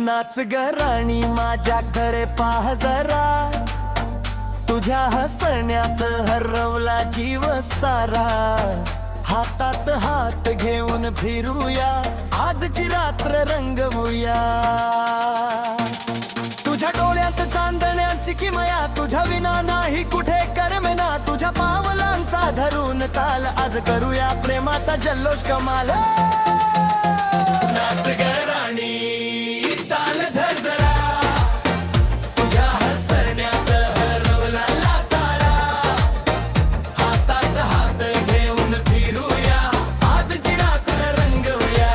नाच ग राणी माझ्याकडे पाह जरा, तुझ्या हसण्यात हरवला जीव सारा. हातात हात घेऊन फिरूया, आजची रात्र रंगवूया. तुझ्या डोळ्यात चांदण्याची किमया, तुझ्या विना नाही कुठे करमेना. तुझ्या पावलांचा धरून ताल, आज करूया प्रेमाचा जल्लोष कमाल. नाच ग राणी ताल धर जरा, तुझ्या हसण्यात हरवला सारा. हातात हात घेऊन फिरूया, आजची रात्र रंगवूया.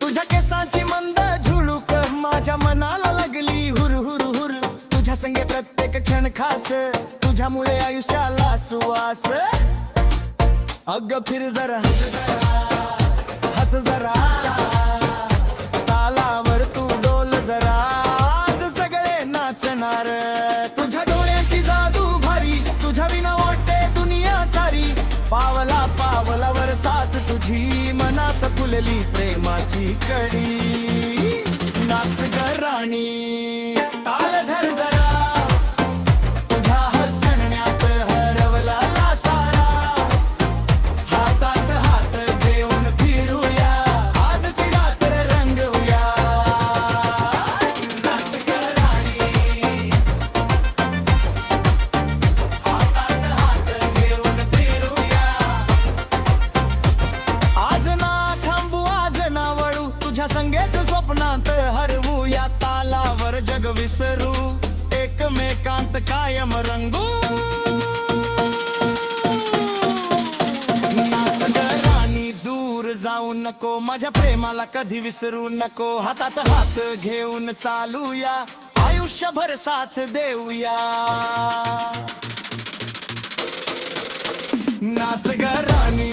तुझ्या केसांची मंद झुळूक माझ्या मनाला लागली हुर हुर हुर. तुझ्या संगे प्रत्येक क्षण खास, तुझ्यामुळे आयुष्याला सुवास. अग फिर जरा हस जरा, तालावर तू डोल जरा, आज सगळे नाचणार. तुझ्या डोळ्यांची जादू भारी, तुझ्या विना वाटते दुनिया सारी. पावला पावलावर साथ तुझी, मनात फुलली प्रेमाची कडी. नाच ग राणी ताल धर जरा, तुझ्या हसण्यात हरवला सारा. हातात हात घेऊन फिरूया, आजची रात्र रंगवूया. नाच ग राणी, हातात हात घेऊन फिरूया. आज ना थांबू आज ना वळू, तुझ्या संगेच स्वप्नात हरवूया. तालावर जग विसरू, एकमेकांत कायम रंगू. नाच ग राणी दूर जाऊ नको, माझ्या प्रेमाला कधी विसरू नको. हातात हात घेऊन चालूया, आयुष्यभर साथ देऊया. नाच ग राणी.